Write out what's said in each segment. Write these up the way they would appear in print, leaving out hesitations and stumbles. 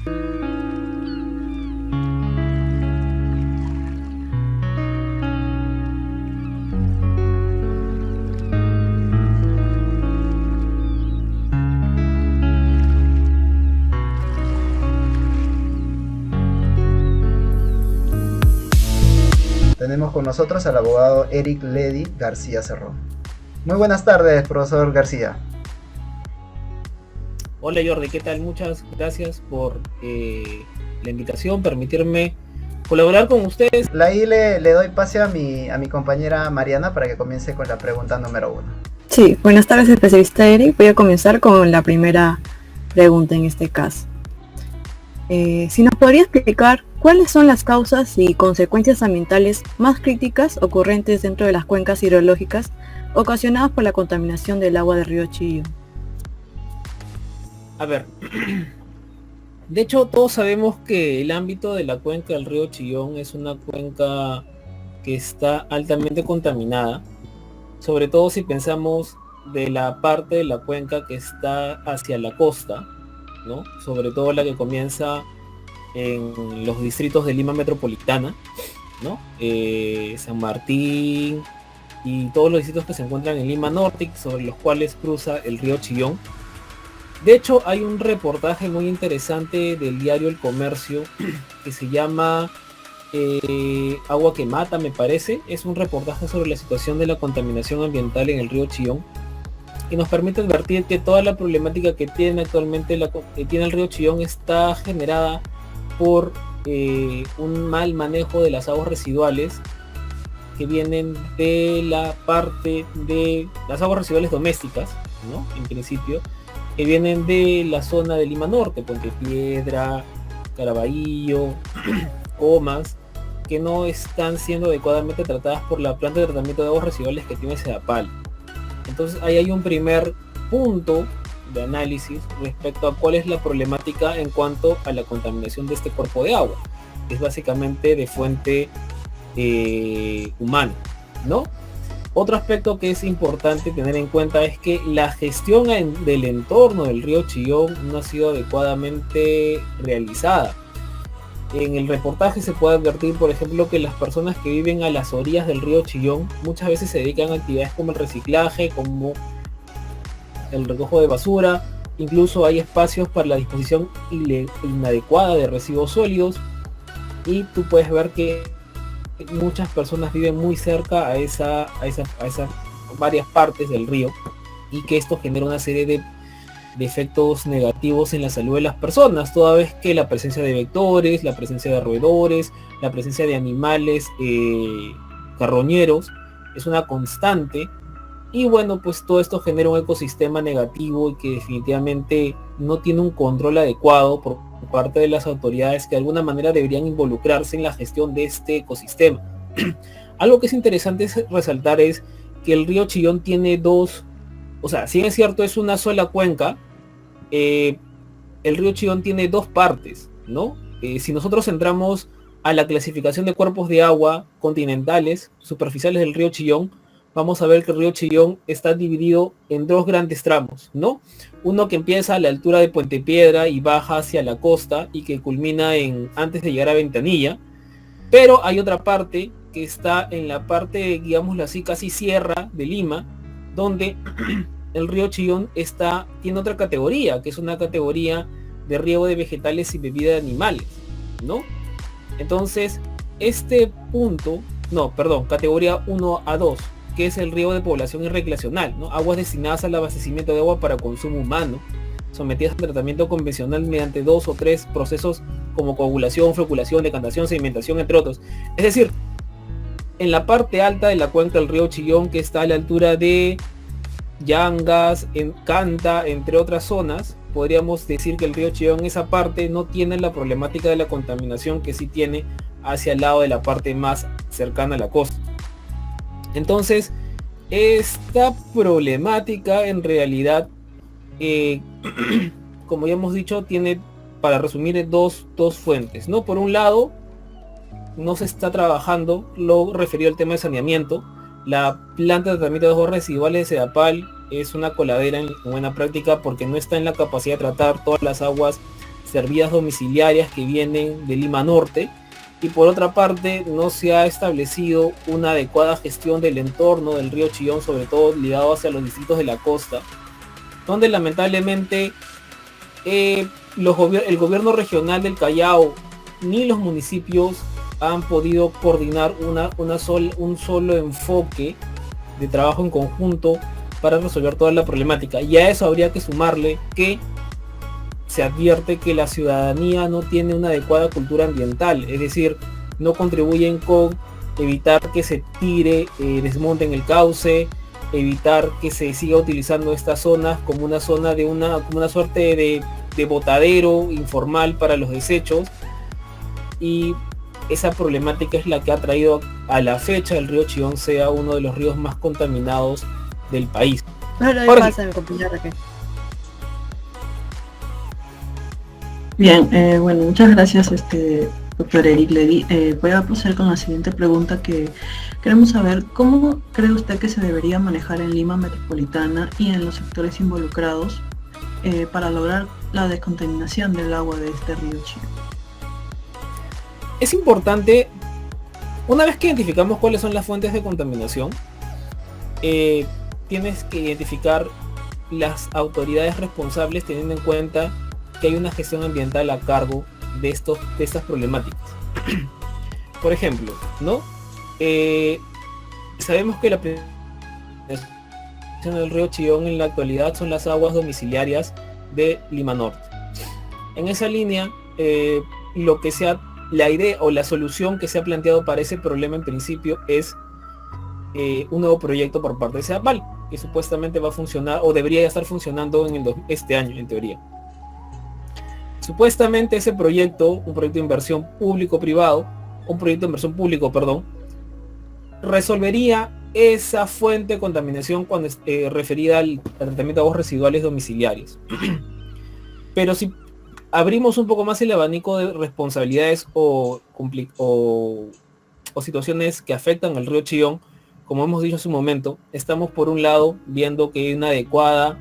Tenemos con nosotros al abogado Eric Ledy García Cerrón. Muy buenas tardes, profesor García. Hola Jordi, ¿qué tal? Muchas gracias por la invitación, permitirme colaborar con ustedes. Ahí le doy pase a mi compañera Mariana para que comience con la pregunta número 1. Sí, buenas tardes, especialista Eric. Voy a comenzar con la primera pregunta en este caso. Si nos podría explicar cuáles son las causas y consecuencias ambientales más críticas ocurrentes dentro de las cuencas hidrológicas ocasionadas por la contaminación del agua del río Chillón. A ver, de hecho todos sabemos que el ámbito de la cuenca del río Chillón es una cuenca que está altamente contaminada, sobre todo si pensamos de la parte de la cuenca que está hacia la costa, ¿no? Sobre todo la que comienza en los distritos de Lima Metropolitana, ¿no? San Martín y todos los distritos que se encuentran en Lima Norte, sobre los cuales cruza el río Chillón. De hecho, hay un reportaje muy interesante del diario El Comercio que se llama Agua que Mata, me parece. Es un reportaje sobre la situación de la contaminación ambiental en el río Chillón, y nos permite advertir que toda la problemática que tiene actualmente tiene el río Chillón está generada por un mal manejo de las aguas residuales que vienen de la parte de las aguas residuales domésticas, ¿no? En principio, que vienen de la zona de Lima Norte, Puente Piedra, Caraballo, Comas, que no están siendo adecuadamente tratadas por la planta de tratamiento de aguas residuales que tiene Sedapal. Entonces ahí hay un primer punto de análisis respecto a cuál es la problemática en cuanto a la contaminación de este cuerpo de agua, que es básicamente de fuente humana, ¿no? Otro aspecto que es importante tener en cuenta es que la gestión del entorno del río Chillón no ha sido adecuadamente realizada. En el reportaje se puede advertir, por ejemplo, que las personas que viven a las orillas del río Chillón muchas veces se dedican a actividades como el reciclaje, como el recojo de basura, incluso hay espacios para la disposición inadecuada de residuos sólidos, y tú puedes ver que muchas personas viven muy cerca a esas varias partes del río, y que esto genera una serie de efectos negativos en la salud de las personas, toda vez que la presencia de vectores, la presencia de roedores, la presencia de animales carroñeros es una constante. Y bueno, pues todo esto genera un ecosistema negativo y que definitivamente no tiene un control adecuado por parte de las autoridades, que de alguna manera deberían involucrarse en la gestión de este ecosistema. Algo que es interesante resaltar es que el río Chillón tiene dos, o sea, si bien es cierto es una sola cuenca, el río Chillón tiene dos partes, ¿no? Si nosotros entramos a la clasificación de cuerpos de agua continentales, superficiales del río Chillón, vamos a ver que el río Chillón está dividido en dos grandes tramos, ¿no? Uno que empieza a la altura de Puente Piedra y baja hacia la costa y que culmina antes de llegar a Ventanilla, pero hay otra parte que está en la parte, digámoslo así, casi sierra de Lima, donde el río Chillón tiene otra categoría, que es una categoría de riego de vegetales y bebida de animales, ¿no? Entonces, categoría 1 a 2, que es el riego de población y recreacional, ¿no? Aguas destinadas al abastecimiento de agua para consumo humano, sometidas a tratamiento convencional mediante 2 o 3 procesos como coagulación, floculación, decantación, sedimentación, entre otros. Es decir, en la parte alta de la cuenca del río Chillón, que está a la altura de Yangas, en Canta, entre otras zonas, podríamos decir que el río Chillón, esa parte, no tiene la problemática de la contaminación que sí tiene hacia el lado de la parte más cercana a la costa. Entonces, esta problemática en realidad, como ya hemos dicho, tiene, para resumir, dos fuentes, ¿no? Por un lado, no se está trabajando lo referido al tema de saneamiento. La planta de tratamiento de aguas residuales de Sedapal es una coladera en buena práctica, porque no está en la capacidad de tratar todas las aguas servidas domiciliarias que vienen de Lima Norte, y por otra parte no se ha establecido una adecuada gestión del entorno del río Chillón, sobre todo ligado hacia los distritos de la costa, donde lamentablemente el gobierno regional del Callao ni los municipios han podido coordinar un solo enfoque de trabajo en conjunto para resolver toda la problemática. Y a eso habría que sumarle que se advierte que la ciudadanía no tiene una adecuada cultura ambiental, es decir, no contribuyen con evitar que se tire, desmonten el cauce, evitar que se siga utilizando estas zonas como una zona de como una suerte de botadero informal para los desechos, y esa problemática es la que ha traído a la fecha el río Chillón sea uno de los ríos más contaminados del país. Ahora pasa, mi compañera Raquel. Bien, bueno, muchas gracias, doctor Eric Ledy. Voy a proceder con la siguiente pregunta, que queremos saber cómo cree usted que se debería manejar en Lima Metropolitana y en los sectores involucrados para lograr la descontaminación del agua de este río Chillón. Es importante, una vez que identificamos cuáles son las fuentes de contaminación, tienes que identificar las autoridades responsables teniendo en cuenta que hay una gestión ambiental a cargo de estas problemáticas. Por ejemplo, ¿no? Sabemos que la del río Chillón en la actualidad son las aguas domiciliarias de Lima Norte. En esa línea, la idea o la solución que se ha planteado para ese problema en principio es un nuevo proyecto por parte de SEAPAL, que supuestamente va a funcionar o debería ya estar funcionando este año, en teoría. Supuestamente ese proyecto, un proyecto de inversión público-privado, resolvería esa fuente de contaminación cuando referida al tratamiento de aguas residuales domiciliarias. Pero si abrimos un poco más el abanico de responsabilidades o situaciones que afectan al río Chillón, como hemos dicho hace un momento, estamos por un lado viendo que hay una adecuada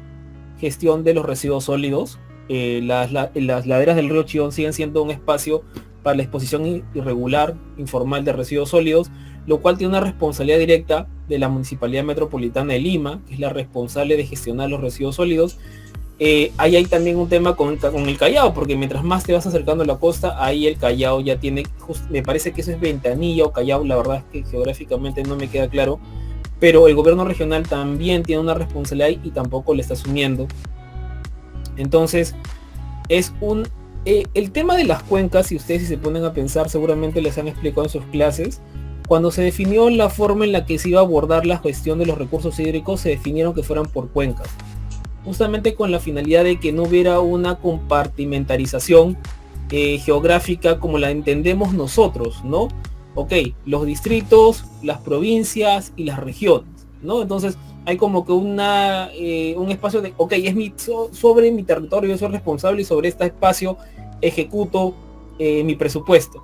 gestión de los residuos sólidos. Las laderas del río Chillón siguen siendo un espacio para la exposición irregular, informal de residuos sólidos, lo cual tiene una responsabilidad directa de la Municipalidad Metropolitana de Lima, que es la responsable de gestionar los residuos sólidos. Ahí hay también un tema con el Callao, porque mientras más te vas acercando a la costa, ahí el Callao ya tiene, me parece que eso es Ventanilla o Callao, la verdad es que geográficamente no me queda claro, pero el gobierno regional también tiene una responsabilidad y tampoco le está asumiendo. Entonces, el tema de las cuencas, si ustedes se ponen a pensar, seguramente les han explicado en sus clases, cuando se definió la forma en la que se iba a abordar la gestión de los recursos hídricos, se definieron que fueran por cuencas, justamente con la finalidad de que no hubiera una compartimentarización geográfica como la entendemos nosotros, ¿no? Ok, los distritos, las provincias y las regiones, ¿no? Entonces hay como que un espacio de, ok, sobre mi territorio, yo soy responsable y sobre este espacio ejecuto mi presupuesto.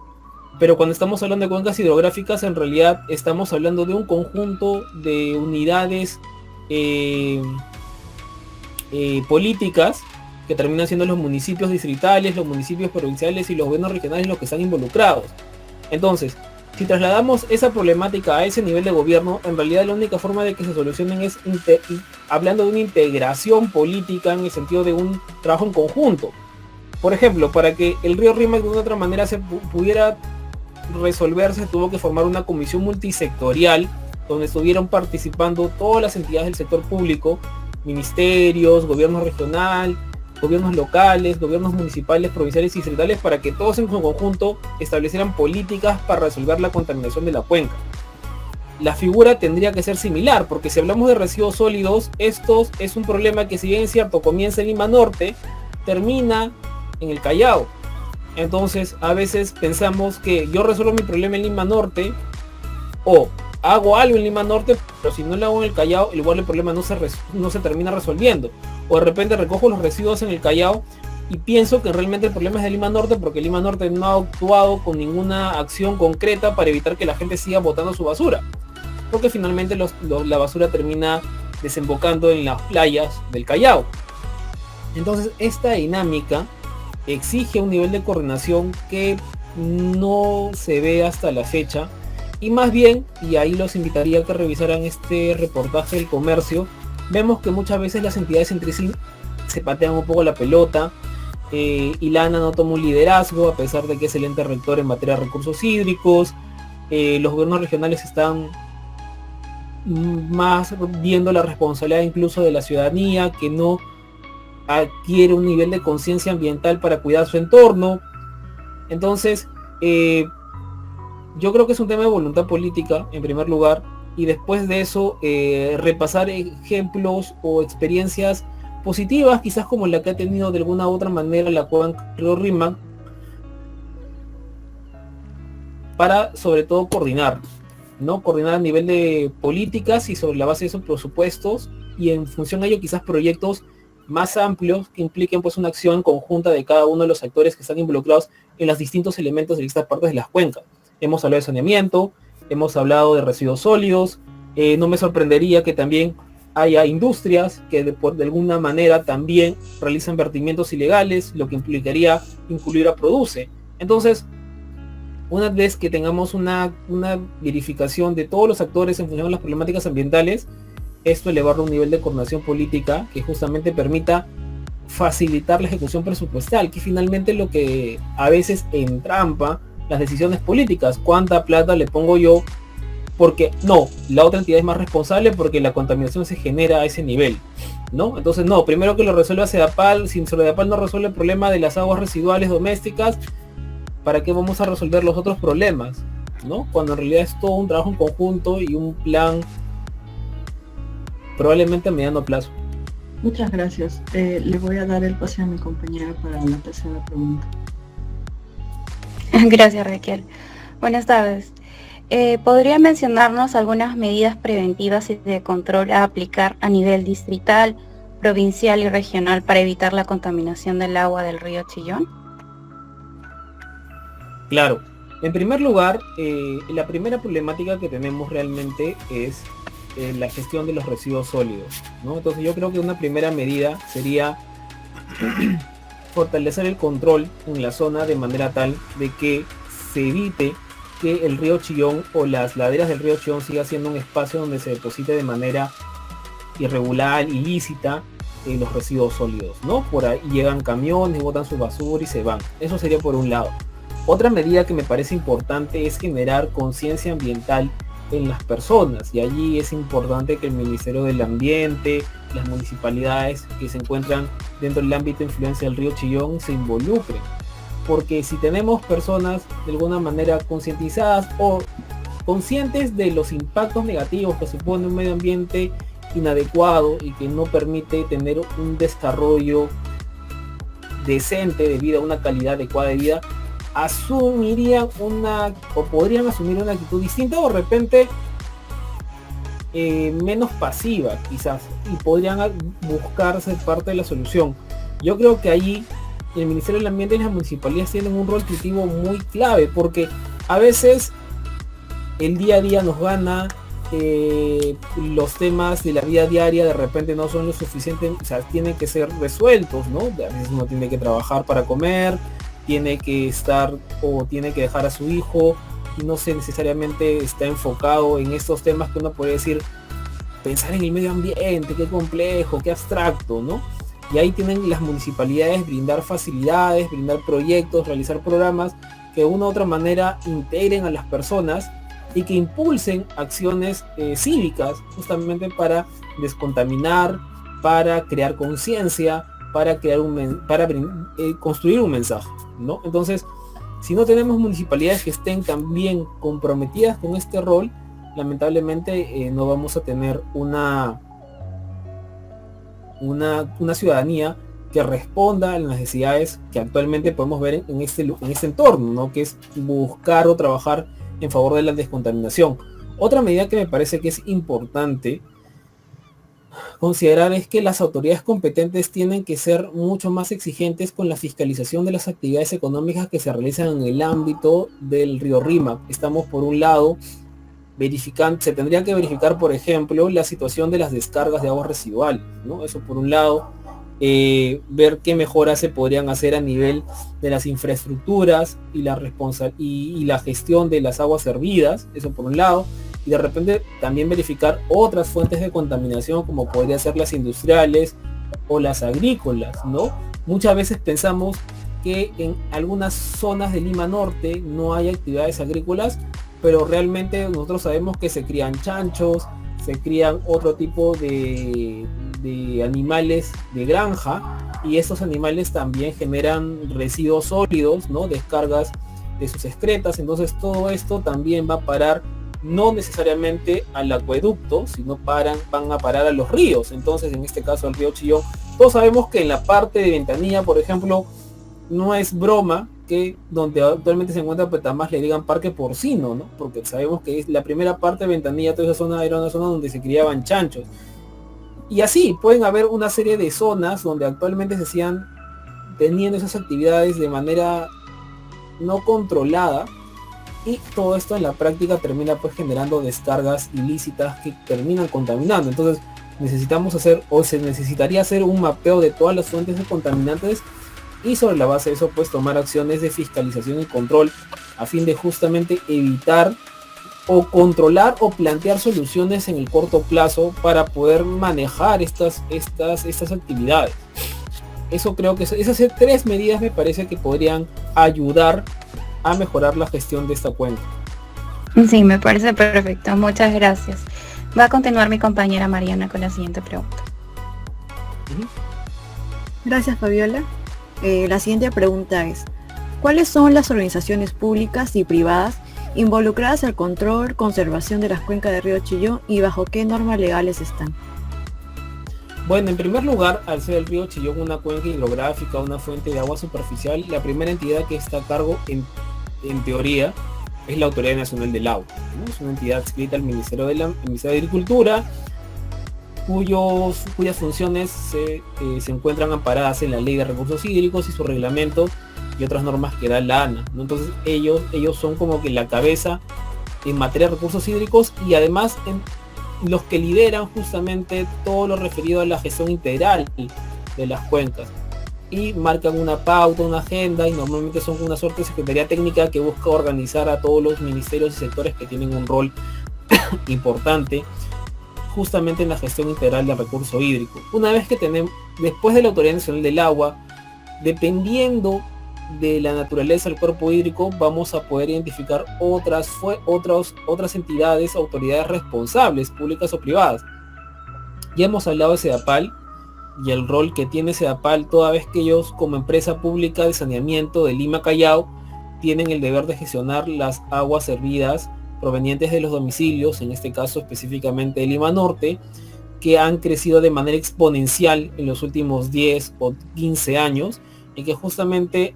Pero cuando estamos hablando de cuencas hidrográficas, en realidad estamos hablando de un conjunto de unidades políticas que terminan siendo los municipios distritales, los municipios provinciales y los gobiernos regionales los que están involucrados. Entonces, si trasladamos esa problemática a ese nivel de gobierno, en realidad la única forma de que se solucionen es hablando de una integración política en el sentido de un trabajo en conjunto. Por ejemplo, para que el río Rímac de una otra manera se pudiera resolverse, tuvo que formar una comisión multisectorial donde estuvieron participando todas las entidades del sector público, ministerios, gobierno regional, gobiernos locales, gobiernos municipales, provinciales y distritales, para que todos en su conjunto establecieran políticas para resolver la contaminación de la cuenca. La figura tendría que ser similar, porque si hablamos de residuos sólidos, estos es un problema que, si bien es cierto, comienza en Lima Norte, termina en el Callao. Entonces a veces pensamos que yo resuelvo mi problema en Lima Norte, o hago algo en Lima Norte, pero si no lo hago en el Callao, igual el problema no se termina resolviendo. O de repente recojo los residuos en el Callao y pienso que realmente el problema es de Lima Norte, porque Lima Norte no ha actuado con ninguna acción concreta para evitar que la gente siga botando su basura, porque finalmente la basura termina desembocando en las playas del Callao. Entonces esta dinámica exige un nivel de coordinación que no se ve hasta la fecha, y más bien, y ahí los invitaría a que revisaran este reportaje del comercio, vemos que muchas veces las entidades entre sí se patean un poco la pelota. Ilana no toma un liderazgo a pesar de que es el ente rector en materia de recursos hídricos. Los gobiernos regionales están más viendo la responsabilidad incluso de la ciudadanía, que no adquiere un nivel de conciencia ambiental para cuidar su entorno. Entonces, yo creo que es un tema de voluntad política en primer lugar, y después de eso repasar ejemplos o experiencias positivas, quizás como la que ha tenido de alguna u otra manera la cuenca Río Rímac, para sobre todo coordinar, ¿no? Coordinar a nivel de políticas y sobre la base de esos presupuestos, y en función a ello quizás proyectos más amplios que impliquen pues una acción conjunta de cada uno de los actores que están involucrados en los distintos elementos de estas partes de las cuencas. Hemos hablado de saneamiento, hemos hablado de residuos sólidos, no me sorprendería que también haya industrias que de alguna manera también realizan vertimientos ilegales, lo que implicaría incluir a Produce. Entonces, una vez que tengamos una verificación de todos los actores en función de las problemáticas ambientales, esto elevarlo a un nivel de coordinación política que justamente permita facilitar la ejecución presupuestal, que finalmente es lo que a veces entrampa las decisiones políticas. ¿Cuánta plata le pongo yo? Porque no, la otra entidad es más responsable porque la contaminación se genera a ese nivel, ¿no? Entonces no, primero que lo resuelva Sedapal. Si Sedapal no resuelve el problema de las aguas residuales domésticas, ¿para qué vamos a resolver los otros problemas? ¿No? Cuando en realidad es todo un trabajo en conjunto y un plan probablemente a mediano plazo. Muchas gracias. Le voy a dar el pase a mi compañera para la tercera pregunta. Gracias, Raquel. Buenas tardes. ¿Podría mencionarnos algunas medidas preventivas y de control a aplicar a nivel distrital, provincial y regional para evitar la contaminación del agua del río Chillón? Claro. En primer lugar, la primera problemática que tenemos realmente es la gestión de los residuos sólidos, ¿no? Entonces yo creo que una primera medida sería fortalecer el control en la zona de manera tal de que se evite que el río Chillón o las laderas del río Chillón siga siendo un espacio donde se deposite de manera irregular, ilícita, los residuos sólidos, ¿no? Por ahí llegan camiones, botan su basura y se van. Eso sería por un lado. Otra medida que me parece importante es generar conciencia ambiental en las personas, y allí es importante que el Ministerio del Ambiente, las municipalidades que se encuentran dentro del ámbito de influencia del río Chillón se involucren, porque si tenemos personas de alguna manera concientizadas o conscientes de los impactos negativos que supone un medio ambiente inadecuado y que no permite tener un desarrollo decente de vida, una calidad adecuada de vida, asumirían podrían asumir una actitud distinta, o de repente menos pasiva quizás, y podrían buscar ser parte de la solución. Yo creo que allí el Ministerio del Ambiente y las municipalidades tienen un rol creativo muy clave, porque a veces el día a día nos gana, los temas de la vida diaria de repente no son lo suficiente, o sea, tienen que ser resueltos, ¿no? A veces uno tiene que trabajar para comer, tiene que estar o tiene que dejar a su hijo, y no sé, necesariamente está enfocado en estos temas que uno puede decir, pensar en el medio ambiente, qué complejo, qué abstracto, ¿no? Y ahí tienen las municipalidades brindar facilidades, brindar proyectos, realizar programas que de una u otra manera integren a las personas y que impulsen acciones cívicas, justamente para descontaminar, para crear conciencia, para construir un mensaje, ¿no? Entonces, si no tenemos municipalidades que estén también comprometidas con este rol, lamentablemente no vamos a tener una ciudadanía que responda a las necesidades que actualmente podemos ver en este entorno, ¿no? Que es buscar o trabajar en favor de la descontaminación. Otra medida que me parece que es importante considerar es que las autoridades competentes tienen que ser mucho más exigentes con la fiscalización de las actividades económicas que se realizan en el ámbito del río Rímac. Estamos, por un lado, se tendría que verificar, por ejemplo, la situación de las descargas de aguas residuales, ¿no? Eso por un lado. ver qué mejoras se podrían hacer a nivel de las infraestructuras y y la gestión de las aguas servidas, eso por un lado, y de repente también verificar otras fuentes de contaminación como podría ser las industriales o las agrícolas, ¿no? Muchas veces pensamos que en algunas zonas de Lima Norte no hay actividades agrícolas, pero realmente nosotros sabemos que se crían chanchos, se crían otro tipo de animales de granja, y estos animales también generan residuos sólidos, ¿no? Descargas de sus excretas. Entonces todo esto también va a parar no necesariamente al acueducto, sino van a parar a los ríos. Entonces en este caso al río Chillón, todos sabemos que en la parte de Ventanilla, por ejemplo, no es broma que donde actualmente se encuentra Petambás le digan parque porcino, ¿no? Porque sabemos que es la primera parte de Ventanilla, toda esa zona era una zona donde se criaban chanchos. Y así pueden haber una serie de zonas donde actualmente se sigan teniendo esas actividades de manera no controlada, y todo esto en la práctica termina pues generando descargas ilícitas que terminan contaminando. Entonces necesitamos hacer, o se necesitaría hacer, un mapeo de todas las fuentes de contaminantes, y sobre la base de eso pues tomar acciones de fiscalización y control a fin de justamente evitar o controlar o plantear soluciones en el corto plazo para poder manejar estas actividades. Eso creo que esas 3 medidas me parece que podrían ayudar a mejorar la gestión de esta cuenca. Sí, me parece perfecto. Muchas gracias. Va a continuar mi compañera Mariana con la siguiente pregunta. Gracias, Fabiola. La siguiente pregunta es: ¿cuáles son las organizaciones públicas y privadas involucradas al control, conservación de las cuencas del río Chillón, y bajo qué normas legales están? Bueno, en primer lugar, al ser el río Chillón una cuenca hidrográfica, una fuente de agua superficial, la primera entidad que está a cargo, en teoría, es la Autoridad Nacional del Agua, ¿no? Es una entidad adscrita al Ministerio de Agricultura, cuyas funciones se encuentran amparadas en la Ley de Recursos Hídricos y su reglamento y otras normas que da la ANA, ¿no? Entonces ellos son como que la cabeza en materia de recursos hídricos, y además los que lideran justamente todo lo referido a la gestión integral de las cuencas, y marcan una pauta, una agenda, y normalmente son una suerte de secretaría técnica que busca organizar a todos los ministerios y sectores que tienen un rol importante justamente en la gestión integral del recurso hídrico. Una vez que después de la Autoridad Nacional del Agua, dependiendo de la naturaleza del cuerpo hídrico, vamos a poder identificar otras entidades, autoridades responsables, públicas o privadas. Ya hemos hablado de SEDAPAL y el rol que tiene SEDAPAL, toda vez que ellos, como empresa pública de saneamiento de Lima Callao, tienen el deber de gestionar las aguas servidas provenientes de los domicilios, en este caso específicamente de Lima Norte, que han crecido de manera exponencial en los últimos 10 o 15 años, y que justamente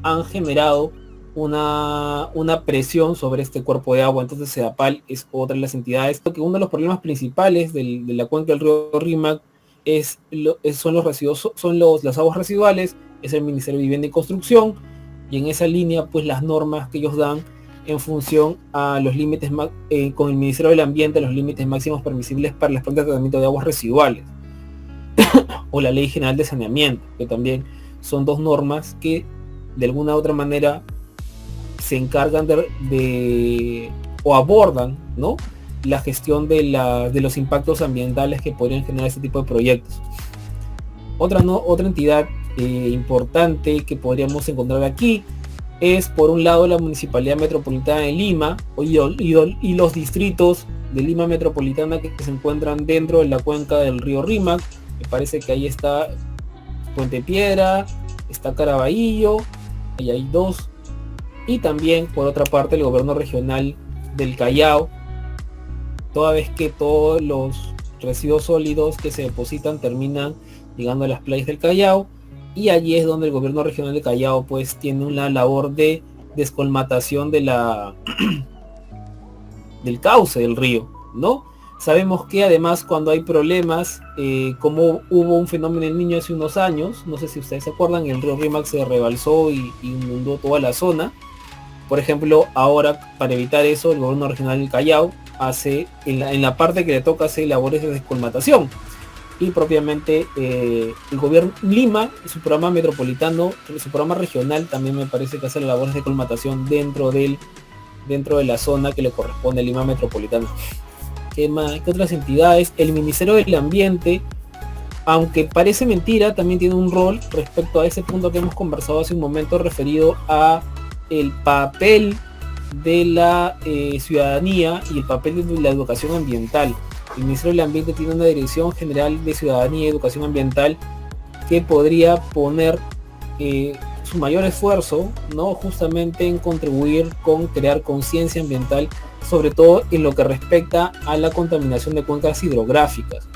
han generado una presión sobre este cuerpo de agua. Entonces SEDAPAL es otra de las entidades. Que uno de los problemas principales de la cuenca del río Rímac son los residuos, las aguas residuales, es el Ministerio de Vivienda y Construcción, y en esa línea pues las normas que ellos dan en función a los límites con el Ministerio del Ambiente, los límites máximos permisibles para las plantas de tratamiento de aguas residuales o la Ley General de Saneamiento, que también son 2 normas que de alguna u otra manera se encargan o abordan, ¿no?, la gestión de los impactos ambientales que podrían generar este tipo de proyectos. Otra entidad importante que podríamos encontrar aquí es, por un lado, la Municipalidad Metropolitana de Lima y los distritos de Lima Metropolitana que se encuentran dentro de la cuenca del río Rímac. Me parece que ahí está Puente Piedra, está Caraballo, ahí hay 2, y también por otra parte el gobierno regional del Callao, toda vez que todos los residuos sólidos que se depositan terminan llegando a las playas del Callao, y allí es donde el gobierno regional del Callao pues tiene una labor de descolmatación del cauce del río, ¿no? Sabemos que además cuando hay problemas, como hubo un fenómeno en el Niño hace unos años, no sé si ustedes se acuerdan, el río Rímac se rebalsó y inundó toda la zona. Por ejemplo, ahora, para evitar eso, el gobierno regional del Callao hace, en la parte que le toca, hacer labores de descolmatación. y propiamente el gobierno Lima, su programa metropolitano, su programa regional también me parece que hace las labores de colmatación dentro de la zona que le corresponde a Lima metropolitano. ¿Qué otras entidades? El Ministerio del Ambiente, aunque parece mentira, también tiene un rol respecto a ese punto que hemos conversado hace un momento referido a el papel de la ciudadanía y el papel de la educación ambiental. El Ministerio del Ambiente tiene una Dirección General de Ciudadanía y Educación Ambiental que podría poner su mayor esfuerzo, ¿no?, justamente en contribuir con crear conciencia ambiental, sobre todo en lo que respecta a la contaminación de cuencas hidrográficas.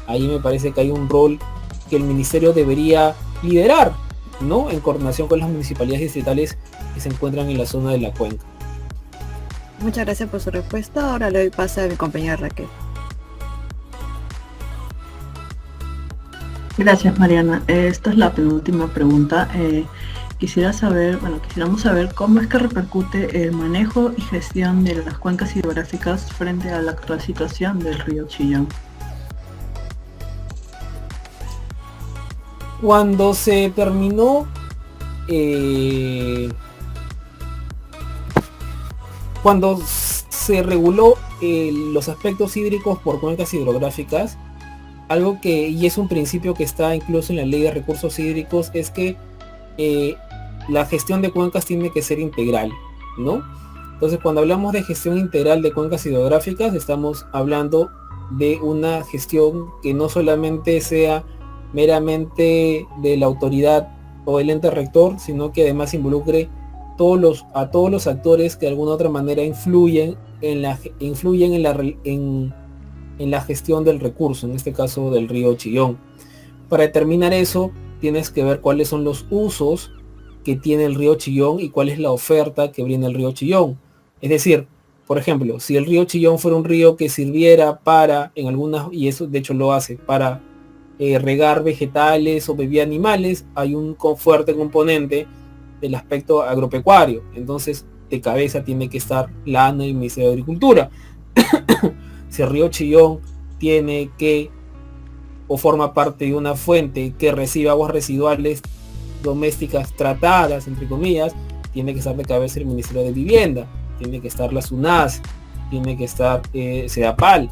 Ahí me parece que hay un rol que el ministerio debería liderar, ¿no?, en coordinación con las municipalidades distritales que se encuentran en la zona de la cuenca. Muchas gracias por su respuesta. Ahora le doy paso a mi compañera Raquel. Gracias, Mariana. Esta es la penúltima pregunta. Quisiéramos saber cómo es que repercute el manejo y gestión de las cuencas hidrográficas frente a la actual situación del río Chillón. Cuando se terminó cuando se reguló los aspectos hídricos por cuencas hidrográficas, algo que, y es un principio que está incluso en la ley de recursos hídricos, es que la gestión de cuencas tiene que ser integral, ¿no? Entonces, cuando hablamos de gestión integral de cuencas hidrográficas, estamos hablando de una gestión que no solamente sea meramente de la autoridad o el ente rector, sino que además involucre a todos los actores que de alguna u otra manera influyen en la gestión del recurso, en este caso del río Chillón. Para determinar eso, tienes que ver cuáles son los usos que tiene el río Chillón y cuál es la oferta que brinda el río Chillón. Es decir, por ejemplo, si el río Chillón fuera un río que sirviera para, en algunas, y eso de hecho lo hace, para regar vegetales o bebida animales, hay un fuerte componente del aspecto agropecuario. Entonces, de cabeza tiene que estar la ANA y el Ministerio de Agricultura. Si el río Chillón tiene que, o forma parte de una fuente que recibe aguas residuales domésticas tratadas, entre comillas, tiene que estar de cabeza el Ministerio de Vivienda, tiene que estar la SUNAS, tiene que estar SEDAPAL.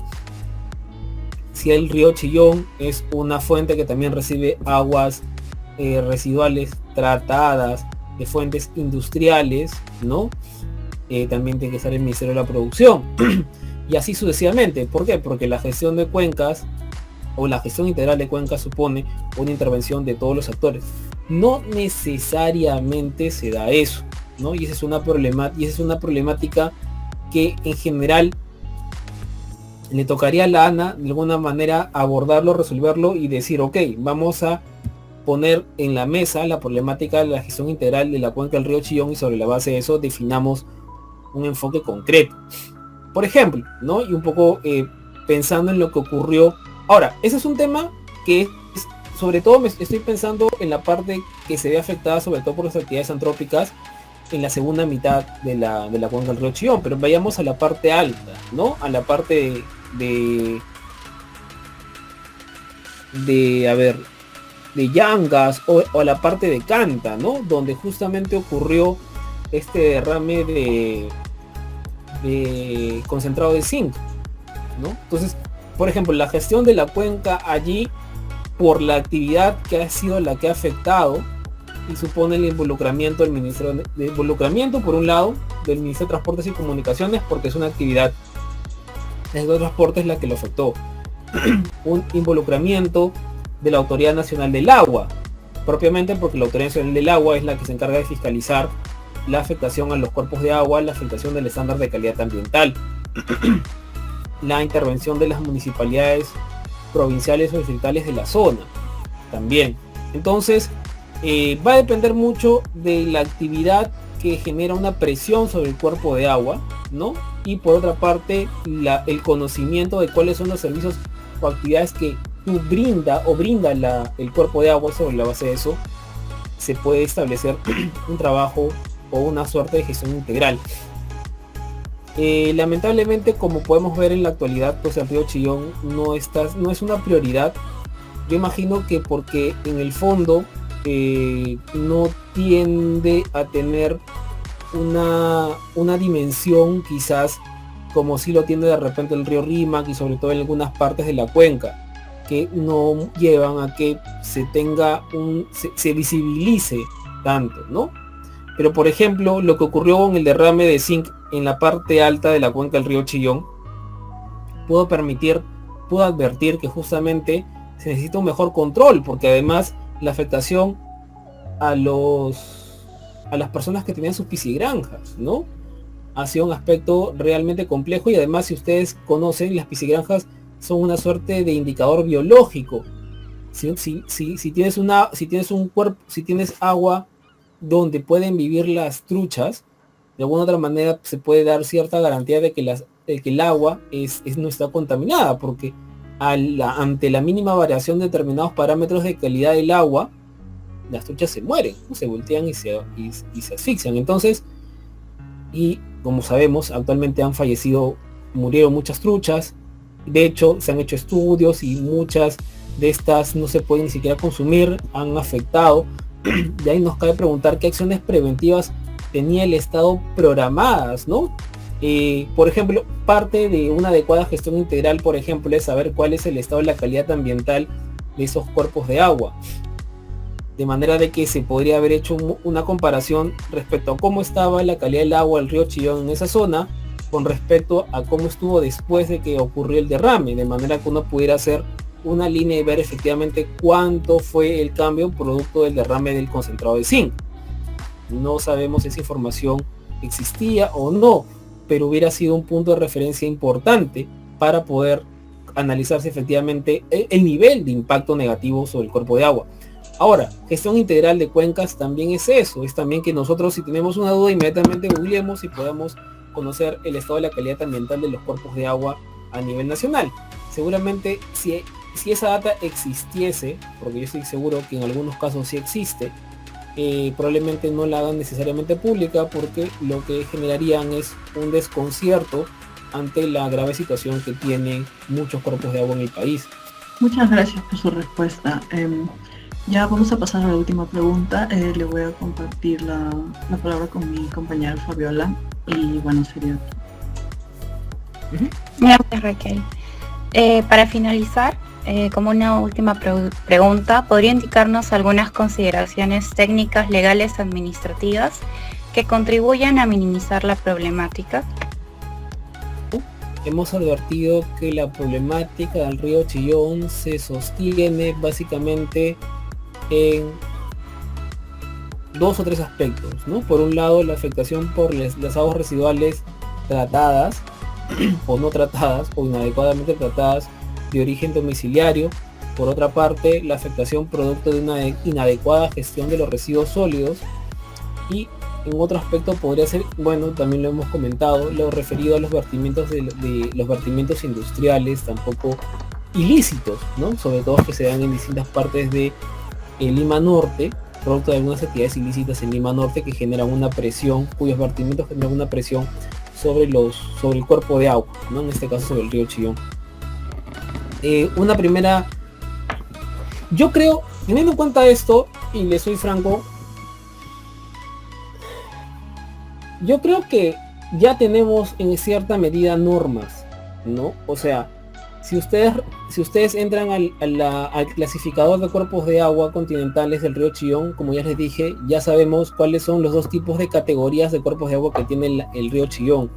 Si el río Chillón es una fuente que también recibe aguas residuales tratadas de fuentes industriales, ¿no? También tiene que estar el Ministerio de la Producción. Y así sucesivamente. ¿Por qué? Porque la gestión de cuencas o la gestión integral de cuencas supone una intervención de todos los actores. No necesariamente se da eso, ¿no? Y esa es una problemática que en general le tocaría a la ANA de alguna manera abordarlo, resolverlo y decir, ok, vamos a poner en la mesa la problemática de la gestión integral de la cuenca del río Chillón y sobre la base de eso definamos un enfoque concreto. Por ejemplo, ¿no? Y un poco pensando en lo que ocurrió. Ahora, ese es un tema que sobre todo estoy pensando en la parte que se ve afectada sobre todo por las actividades antrópicas en la segunda mitad de la cuenca del río Chillón, pero vayamos a la parte alta, ¿no? A la parte de Yangas o a la parte de Canta, ¿no? Donde justamente ocurrió este derrame de concentrado de zinc, ¿no? Entonces, por ejemplo, la gestión de la cuenca allí, por la actividad que ha sido la que ha afectado, y supone el involucramiento del Ministerio de involucramiento, por un lado, del Ministerio de Transportes y Comunicaciones, porque es una actividad de transportes la que lo afectó. Un involucramiento de la Autoridad Nacional del Agua, propiamente porque la Autoridad Nacional del Agua es la que se encarga de fiscalizar la afectación a los cuerpos de agua, la afectación del estándar de calidad ambiental, la intervención de las municipalidades provinciales o distritales de la zona también. Entonces, va a depender mucho de la actividad que genera una presión sobre el cuerpo de agua, ¿no? Y por otra parte, el conocimiento de cuáles son los servicios o actividades que brinda el cuerpo de agua. Sobre la base de eso se puede establecer un trabajo o una suerte de gestión integral. Lamentablemente, como podemos ver en la actualidad, pues el río Chillón no es una prioridad Yo imagino que porque en el fondo no tiende a tener una dimensión quizás como si lo tiene de repente el río Rímac y sobre todo en algunas partes de la cuenca, que no llevan a que se tenga se visibilice tanto, ¿no? Pero por ejemplo, lo que ocurrió con el derrame de zinc en la parte alta de la cuenca del río Chillón, puedo advertir que justamente se necesita un mejor control, porque además la afectación a las personas que tenían sus piscigranjas, ¿no? Ha sido un aspecto realmente complejo, y además, si ustedes conocen, las piscigranjas son una suerte de indicador biológico. Si tienes agua donde pueden vivir las truchas, de alguna otra manera se puede dar cierta garantía de que el agua no está contaminada, porque ante la mínima variación de determinados parámetros de calidad del agua, las truchas se mueren, ¿no? Se voltean y se asfixian. Entonces, y como sabemos, actualmente murieron muchas truchas. De hecho, se han hecho estudios y muchas de estas no se pueden ni siquiera consumir, han afectado. De ahí nos cabe preguntar qué acciones preventivas tenía el Estado programadas, ¿no? Por ejemplo, parte de una adecuada gestión integral, por ejemplo, es saber cuál es el estado de la calidad ambiental de esos cuerpos de agua. De manera de que se podría haber hecho una comparación respecto a cómo estaba la calidad del agua del río Chillón en esa zona con respecto a cómo estuvo después de que ocurrió el derrame, de manera que uno pudiera hacer una línea y ver efectivamente cuánto fue el cambio producto del derrame del concentrado de zinc. No sabemos si esa información existía o no, pero hubiera sido un punto de referencia importante para poder analizarse efectivamente el nivel de impacto negativo sobre el cuerpo de agua. Ahora, gestión integral de cuencas también es eso, es también que nosotros, si tenemos una duda, inmediatamente googleemos y podamos conocer el estado de la calidad ambiental de los cuerpos de agua a nivel nacional. Seguramente si esa data existiese, porque yo estoy seguro que en algunos casos sí existe, probablemente no la hagan necesariamente pública, porque lo que generarían es un desconcierto ante la grave situación que tienen muchos cuerpos de agua en el país. Muchas gracias por su respuesta. Ya vamos a pasar a la última pregunta. Le voy a compartir la palabra con mi compañera Fabiola, y bueno, sería... Gracias, Raquel. Para finalizar, como una última pregunta, ¿podría indicarnos algunas consideraciones técnicas, legales, administrativas que contribuyan a minimizar la problemática? Hemos advertido que la problemática del río Chillón se sostiene básicamente en 2 o 3 aspectos, ¿no? Por un lado, la afectación por las aguas residuales tratadas o no tratadas o inadecuadamente tratadas de origen domiciliario. Por otra parte, la afectación producto de una inadecuada gestión de los residuos sólidos. Y en otro aspecto podría ser, bueno, también lo hemos comentado, lo referido a los vertimientos de los vertimientos industriales tampoco ilícitos, ¿no? Sobre todo que se dan en distintas partes de Lima Norte, producto de algunas actividades ilícitas en Lima Norte que generan una presión, cuyos vertimientos generan una presión sobre el cuerpo de agua, ¿no? En este caso sobre el río Chillón. Una primera, yo creo, teniendo en cuenta esto, y le soy franco, yo creo que ya tenemos en cierta medida normas, ¿no? O sea, si ustedes entran al clasificador de cuerpos de agua continentales del río Chillón, como ya les dije, ya sabemos cuáles son los 2 tipos de categorías de cuerpos de agua que tiene el río Chillón.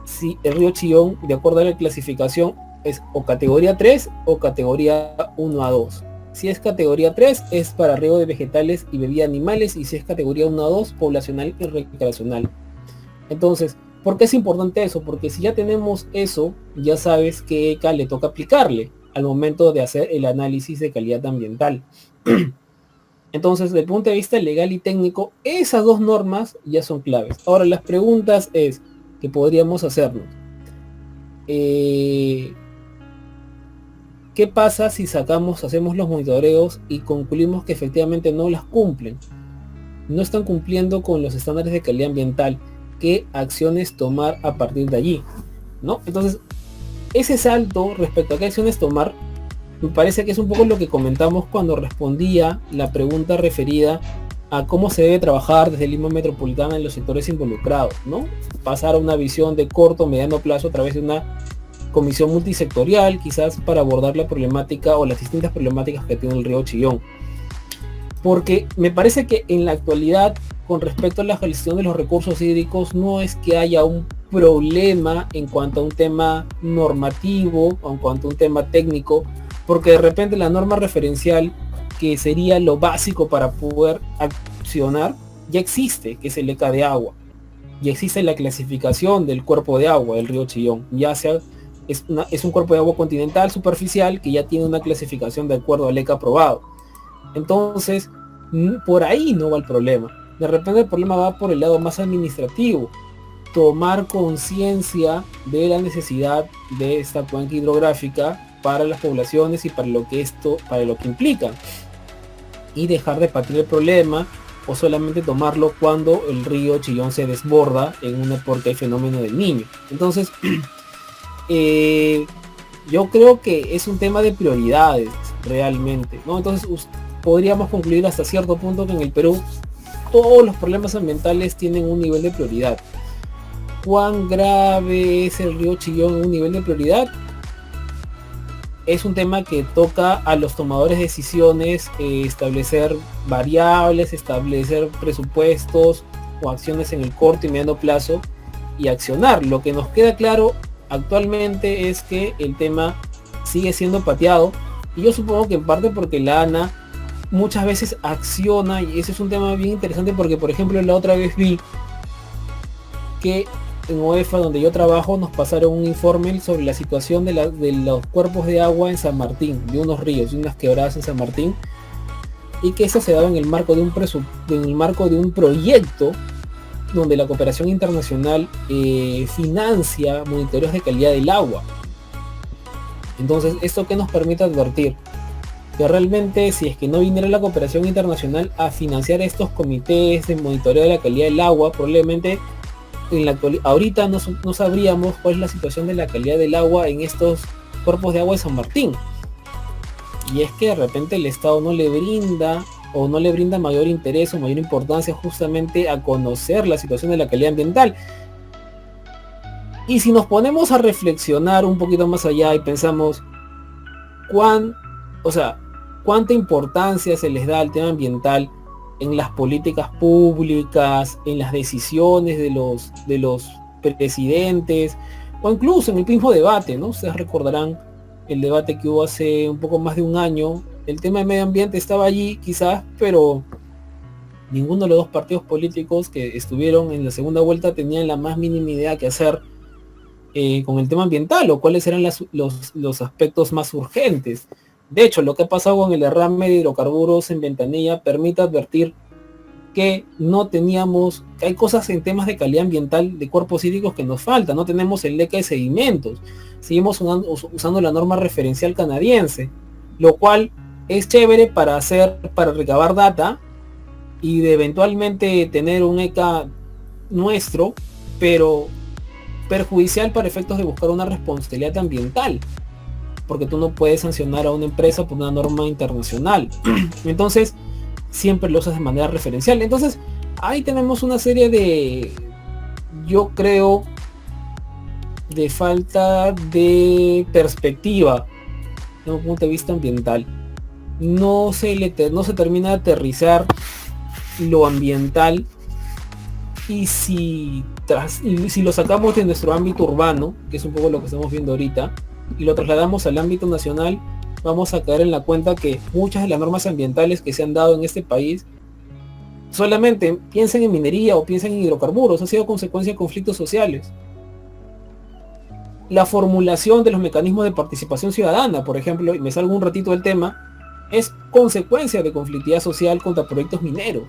Si el río Chillón, de acuerdo a la clasificación, es o categoría 3 o categoría 1 a 2. Si es categoría 3 es para riego de vegetales y bebida animales, y si es categoría 1 a 2, poblacional y recreacional. Entonces, ¿por qué es importante eso? Porque si ya tenemos eso, ya sabes qué ECA le toca aplicarle al momento de hacer el análisis de calidad ambiental. Entonces, desde el punto de vista legal y técnico, esas 2 normas ya son claves. Ahora, las preguntas que podríamos hacernos. ¿Qué pasa si hacemos los monitoreos y concluimos que efectivamente no las cumplen? No están cumpliendo con los estándares de calidad ambiental. ¿Qué acciones tomar a partir de allí? ¿No? Entonces, ese salto respecto a qué acciones tomar me parece que es un poco lo que comentamos cuando respondía la pregunta referida a cómo se debe trabajar desde Lima Metropolitana en los sectores involucrados, ¿no? Pasar a una visión de corto, mediano plazo a través de una comisión multisectorial, quizás para abordar la problemática o las distintas problemáticas que tiene el río Chillón. Porque me parece que en la actualidad, con respecto a la gestión de los recursos hídricos, no es que haya un problema en cuanto a un tema normativo o en cuanto a un tema técnico, porque de repente la norma referencial, que sería lo básico para poder accionar, ya existe, que es el ECA de agua. Ya existe la clasificación del cuerpo de agua del río Chillón. Ya sea, es un cuerpo de agua continental superficial que ya tiene una clasificación de acuerdo al ECA aprobado. Entonces, por ahí no va el problema. De repente el problema va por el lado más administrativo. Tomar conciencia de la necesidad de esta cuenca hidrográfica para las poblaciones y para lo que implica. Y dejar de partir el problema o solamente tomarlo cuando el río Chillón se desborda porque hay fenómeno del Niño. Entonces, yo creo que es un tema de prioridades realmente, ¿no? Entonces podríamos concluir hasta cierto punto que en el Perú todos los problemas ambientales tienen un nivel de prioridad. ¿Cuán grave es el río Chillón en un nivel de prioridad? Es un tema que toca a los tomadores de decisiones establecer variables, establecer presupuestos o acciones en el corto y mediano plazo y accionar. Lo que nos queda claro actualmente es que el tema sigue siendo pateado, y yo supongo que en parte porque la ANA muchas veces acciona, y ese es un tema bien interesante porque, por ejemplo, la otra vez vi que en OEFA, donde yo trabajo, nos pasaron un informe sobre la situación de los cuerpos de agua en San Martín, de unos ríos, de unas quebradas en San Martín, y que eso se daba en el marco de un proyecto donde la cooperación internacional financia monitoreos de calidad del agua. Entonces, ¿esto qué nos permite advertir? Que realmente, si es que no viniera la cooperación internacional a financiar estos comités de monitoreo de la calidad del agua, probablemente ahorita no sabríamos cuál es la situación de la calidad del agua en estos cuerpos de agua de San Martín. Y es que de repente el Estado no le brinda mayor interés o mayor importancia justamente a conocer la situación de la calidad ambiental. Y si nos ponemos a reflexionar un poquito más allá y pensamos cuánta importancia se les da al tema ambiental en las políticas públicas, en las decisiones de los presidentes, o incluso en el mismo debate, ¿no? Ustedes recordarán el debate que hubo hace un poco más de un año. El tema de medio ambiente estaba allí quizás, pero ninguno de los dos partidos políticos que estuvieron en la segunda vuelta tenían la más mínima idea que hacer con el tema ambiental, o cuáles eran los aspectos más urgentes. De hecho, lo que ha pasado con el derrame de hidrocarburos en Ventanilla permite advertir que que hay cosas en temas de calidad ambiental de cuerpos hídricos que nos faltan. No tenemos el ECA de sedimentos, seguimos usando la norma referencial canadiense, lo cual es chévere para recabar data y de eventualmente tener un ECA nuestro, pero perjudicial para efectos de buscar una responsabilidad ambiental, porque tú no puedes sancionar a una empresa por una norma internacional. Entonces siempre lo usas de manera referencial. Entonces ahí tenemos una serie de, yo creo, de falta de perspectiva desde un punto de vista ambiental. No se termina de aterrizar lo ambiental, y si lo sacamos de nuestro ámbito urbano, que es un poco lo que estamos viendo ahorita, y lo trasladamos al ámbito nacional, vamos a caer en la cuenta que muchas de las normas ambientales que se han dado en este país, solamente piensen en minería o piensen en hidrocarburos, ha sido consecuencia de conflictos sociales. La formulación de los mecanismos de participación ciudadana, por ejemplo, y me salgo un ratito del tema, es consecuencia de conflictividad social contra proyectos mineros.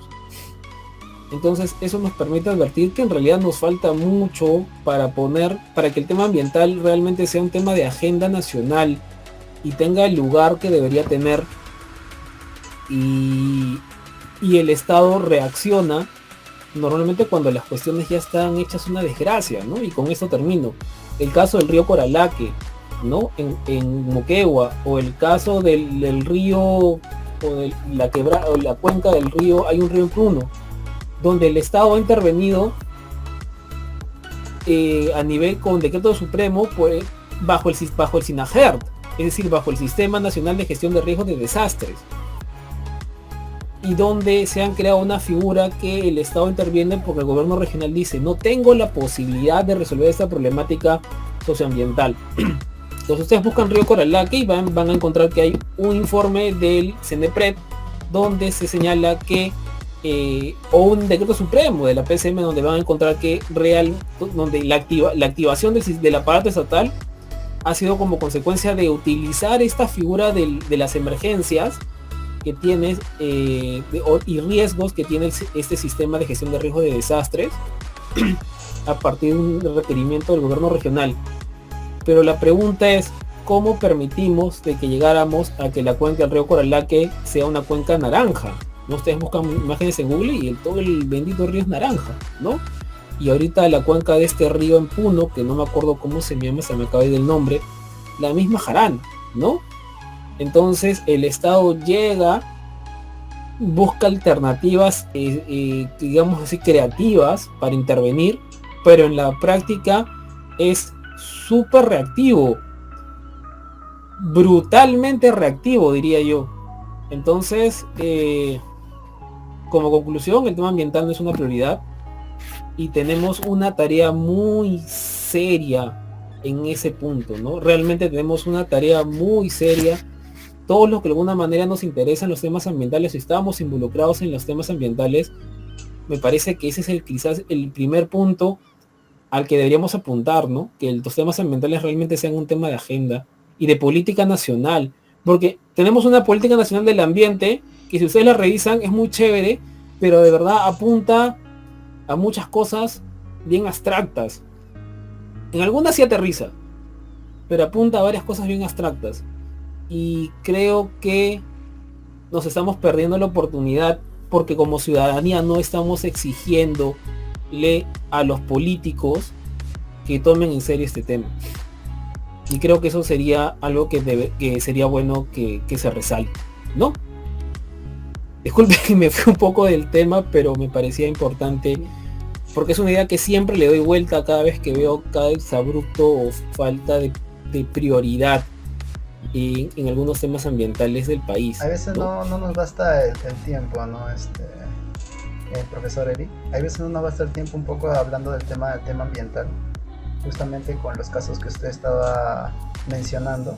Entonces eso nos permite advertir que en realidad nos falta mucho para que el tema ambiental realmente sea un tema de agenda nacional y tenga el lugar que debería tener, y el Estado reacciona normalmente cuando las cuestiones ya están hechas una desgracia, ¿no? Y con esto termino. El caso del río Coralaque, ¿no? En Moquegua, o el caso del río, o de la quebrada, o la cuenca del río, hay un río en Puno, donde el Estado ha intervenido a nivel con decreto supremo, pues, bajo el SINAGERT, es decir, bajo el Sistema Nacional de Gestión de Riesgos de Desastres, y donde se han creado una figura que el Estado interviene porque el gobierno regional dice: no tengo la posibilidad de resolver esta problemática socioambiental. Entonces ustedes buscan Río Coralaque y van a encontrar que hay un informe del CENEPRED donde se señala que o un decreto supremo de la PCM, donde van a encontrar que donde la activación del aparato estatal ha sido como consecuencia de utilizar esta figura de las emergencias que tiene y riesgos que tiene este sistema de gestión de riesgos de desastres a partir de un requerimiento del gobierno regional. Pero la pregunta es: ¿cómo permitimos de que llegáramos a que la cuenca del río Coralaque sea una cuenca naranja? ¿No? Ustedes buscan imágenes en Google y todo el bendito río es naranja, ¿no? Y ahorita la cuenca de este río en Puno, que no me acuerdo cómo se llama, se me acaba de ir el nombre, la misma jarana, ¿no? Entonces el Estado llega, busca alternativas, digamos así, creativas para intervenir, pero en la práctica es súper reactivo, brutalmente reactivo, diría yo. Entonces, como conclusión, el tema ambiental no es una prioridad y tenemos una tarea muy seria en ese punto, ¿no? Realmente tenemos una tarea muy seria. Todos los que de alguna manera nos interesan los temas ambientales, si estamos involucrados en los temas ambientales, me parece que ese es quizás el primer punto al que deberíamos apuntar, ¿no? Que los temas ambientales realmente sean un tema de agenda y de política nacional, porque tenemos una política nacional del ambiente que, si ustedes la revisan, es muy chévere, pero de verdad apunta a muchas cosas bien abstractas. En algunas sí aterriza, pero apunta a varias cosas bien abstractas. Y creo que nos estamos perdiendo la oportunidad porque como ciudadanía no estamos exigiéndole a los políticos que tomen en serio este tema. Y creo que eso sería algo que sería bueno que se resalte, ¿no? Disculpe que me fui un poco del tema, pero me parecía importante porque es una idea que siempre le doy vuelta cada vez que veo cada exabrupto o falta de prioridad en algunos temas ambientales del país. A veces no nos basta el tiempo, ¿no? Profesor Eric, a veces no nos basta el tiempo un poco hablando del tema ambiental, justamente con los casos que usted estaba mencionando,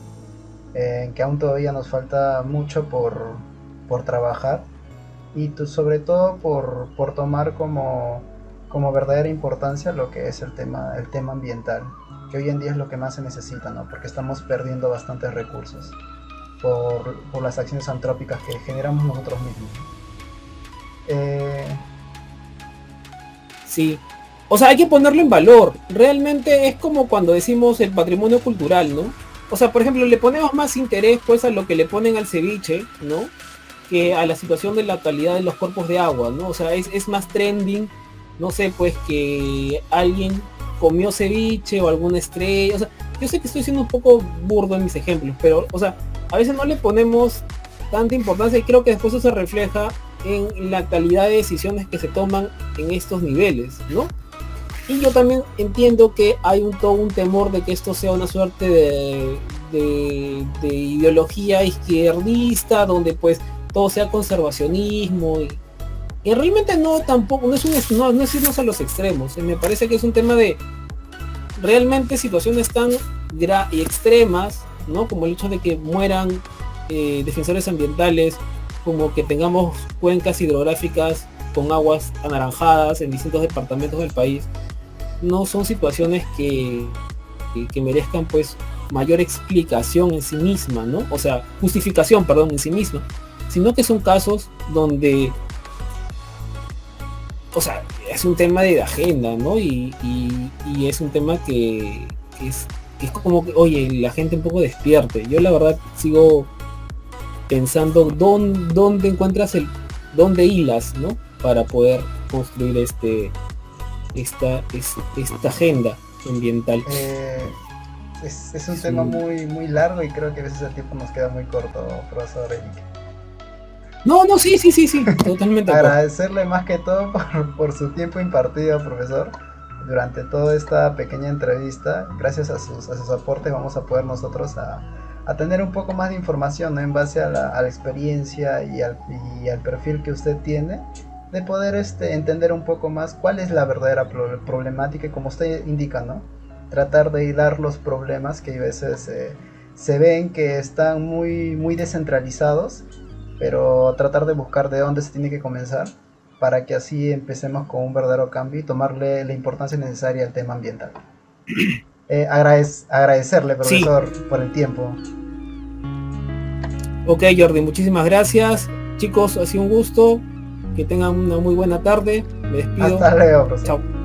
que aún todavía nos falta mucho por trabajar y sobre todo por tomar como verdadera importancia lo que es el tema ambiental, que hoy en día es lo que más se necesita, ¿no? Porque estamos perdiendo bastantes recursos por las acciones antrópicas que generamos nosotros mismos. Sí, o sea, hay que ponerlo en valor. Realmente es como cuando decimos el patrimonio cultural, ¿no? O sea, por ejemplo, le ponemos más interés pues a lo que le ponen al ceviche, ¿no? Que a la situación de la calidad de los cuerpos de agua, ¿no? O sea, es más trending, no sé, pues que alguien comió ceviche o alguna estrella. O sea, yo sé que estoy siendo un poco burdo en mis ejemplos, pero, o sea, a veces no le ponemos tanta importancia y creo que después eso se refleja en la calidad de decisiones que se toman en estos niveles, ¿no? Y yo también entiendo que hay todo un temor de que esto sea una suerte de ideología izquierdista, donde pues todo sea conservacionismo y realmente tampoco no es irnos a los extremos. Me parece que es un tema de realmente situaciones tan extremas, ¿no? Como el hecho de que mueran defensores ambientales, como que tengamos cuencas hidrográficas con aguas anaranjadas en distintos departamentos del país. No son situaciones que merezcan pues mayor explicación en sí misma, ¿no? O sea, justificación, perdón, en sí misma, sino que son casos donde, o sea, es un tema de agenda, ¿no? Y es un tema que es como que, oye, la gente un poco despierte. Yo la verdad sigo pensando dónde encuentras dónde hilas, ¿no? Para poder construir esta agenda ambiental. es un Sí. tema muy largo y creo que a veces el tiempo nos queda muy corto, profesor Eric. No, sí, totalmente de acuerdo. Agradecerle más que todo por su tiempo impartido, profesor, durante toda esta pequeña entrevista. Gracias a sus aportes vamos a poder nosotros a tener un poco más de información, ¿no? En base a la experiencia y al perfil que usted tiene, de poder entender un poco más cuál es la verdadera problemática y como usted indica, ¿no? Tratar de hilar los problemas que a veces se ven que están muy descentralizados, pero tratar de buscar de dónde se tiene que comenzar para que así empecemos con un verdadero cambio y tomarle la importancia necesaria al tema ambiental. Agradecerle, Sí, profesor, por el tiempo. ok, Jordi, muchísimas gracias. Chicos, ha sido un gusto. Que tengan una muy buena tarde. Me despido. Hasta luego, profesor. Chao.